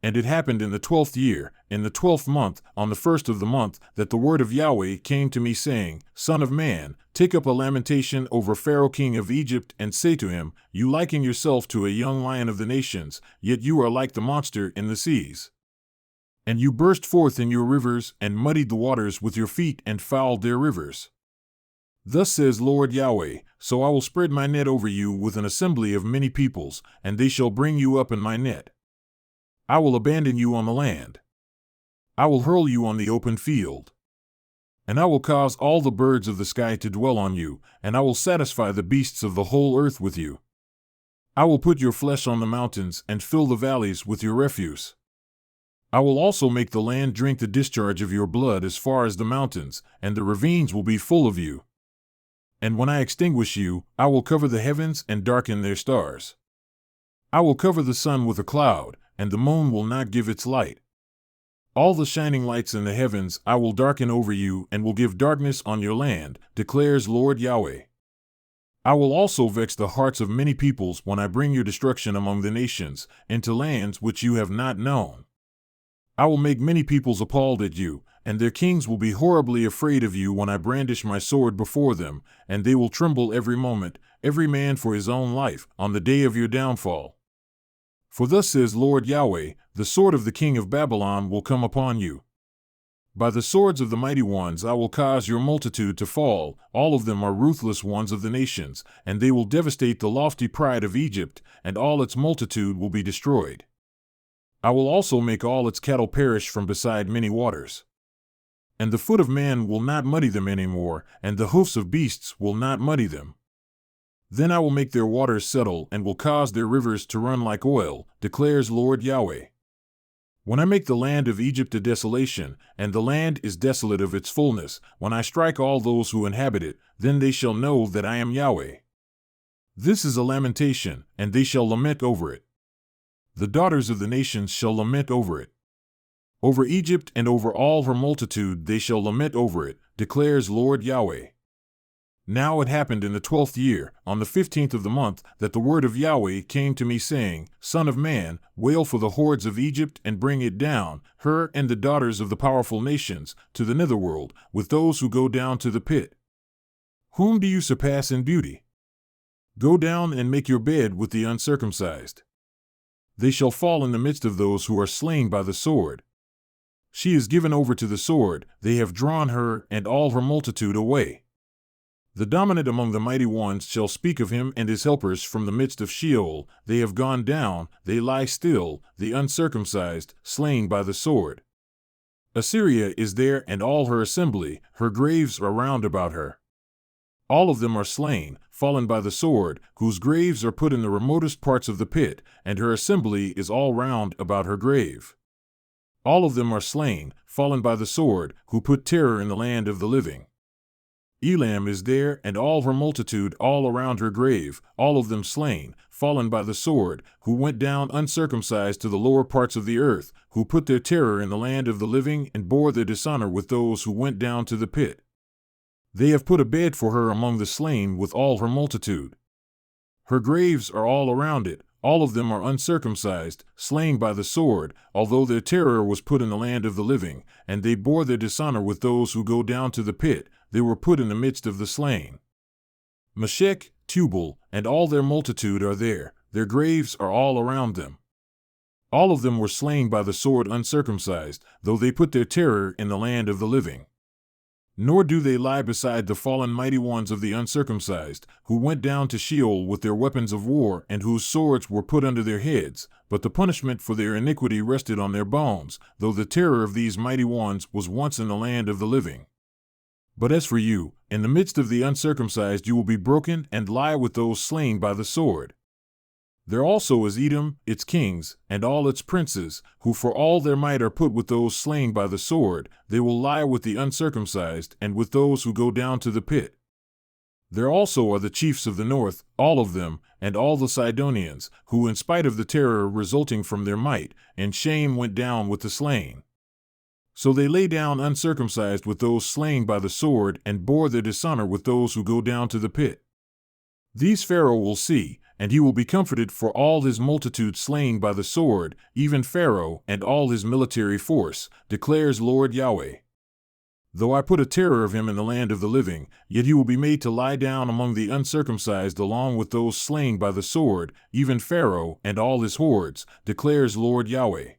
And it happened in the 12th year, in the 12th month, on the first of the month, that the word of Yahweh came to me, saying, Son of man, take up a lamentation over Pharaoh king of Egypt, and say to him, You liken yourself to a young lion of the nations, yet you are like the monster in the seas. And you burst forth in your rivers, and muddied the waters with your feet, and fouled their rivers. Thus says Lord Yahweh, So I will spread my net over you with an assembly of many peoples, and they shall bring you up in my net. I will abandon you on the land. I will hurl you on the open field. And I will cause all the birds of the sky to dwell on you, and I will satisfy the beasts of the whole earth with you. I will put your flesh on the mountains, and fill the valleys with your refuse. I will also make the land drink the discharge of your blood as far as the mountains, and the ravines will be full of you. And when I extinguish you, I will cover the heavens and darken their stars. I will cover the sun with a cloud, and the moon will not give its light. All the shining lights in the heavens I will darken over you, and will give darkness on your land, declares Lord Yahweh. I will also vex the hearts of many peoples when I bring your destruction among the nations, into lands which you have not known. I will make many peoples appalled at you, and their kings will be horribly afraid of you when I brandish my sword before them, and they will tremble every moment, every man for his own life, on the day of your downfall. For thus says Lord Yahweh, the sword of the king of Babylon will come upon you. By the swords of the mighty ones I will cause your multitude to fall, all of them are ruthless ones of the nations, and they will devastate the lofty pride of Egypt, and all its multitude will be destroyed. I will also make all its cattle perish from beside many waters. And the foot of man will not muddy them any more, and the hoofs of beasts will not muddy them. Then I will make their waters settle, and will cause their rivers to run like oil, declares Lord Yahweh. When I make the land of Egypt a desolation, and the land is desolate of its fullness, when I strike all those who inhabit it, then they shall know that I am Yahweh. This is a lamentation, and they shall lament over it. The daughters of the nations shall lament over it. Over Egypt and over all her multitude they shall lament over it, declares Lord Yahweh. Now it happened in the 12th year, on the 15th of the month, that the word of Yahweh came to me, saying, Son of man, wail for the hordes of Egypt, and bring it down, her and the daughters of the powerful nations, to the netherworld, with those who go down to the pit. Whom do you surpass in beauty? Go down and make your bed with the uncircumcised. They shall fall in the midst of those who are slain by the sword. She is given over to the sword, they have drawn her and all her multitude away. The dominant among the mighty ones shall speak of him and his helpers from the midst of Sheol. They have gone down, they lie still, the uncircumcised, slain by the sword. Assyria is there and all her assembly, her graves are round about her. All of them are slain, fallen by the sword, whose graves are put in the remotest parts of the pit, and her assembly is all round about her grave. All of them are slain, fallen by the sword, who put terror in the land of the living. Elam is there, and all her multitude all around her grave, all of them slain, fallen by the sword, who went down uncircumcised to the lower parts of the earth, who put their terror in the land of the living, and bore their dishonor with those who went down to the pit. They have put a bed for her among the slain with all her multitude. Her graves are all around it, all of them are uncircumcised, slain by the sword, although their terror was put in the land of the living, and they bore their dishonor with those who go down to the pit, they were put in the midst of the slain. Meshech, Tubal, and all their multitude are there, their graves are all around them. All of them were slain by the sword uncircumcised, though they put their terror in the land of the living. Nor do they lie beside the fallen mighty ones of the uncircumcised, who went down to Sheol with their weapons of war, and whose swords were put under their heads, but the punishment for their iniquity rested on their bones, though the terror of these mighty ones was once in the land of the living. But as for you, in the midst of the uncircumcised you will be broken and lie with those slain by the sword. There also is Edom, its kings, and all its princes, who for all their might are put with those slain by the sword, they will lie with the uncircumcised and with those who go down to the pit. There also are the chiefs of the north, all of them, and all the Sidonians, who in spite of the terror resulting from their might, and shame went down with the slain. So they lay down uncircumcised with those slain by the sword, and bore their dishonor with those who go down to the pit. These Pharaoh will see, and he will be comforted for all his multitude slain by the sword, even Pharaoh and all his military force, declares Lord Yahweh. Though I put a terror of him in the land of the living, yet he will be made to lie down among the uncircumcised along with those slain by the sword, even Pharaoh and all his hordes, declares Lord Yahweh.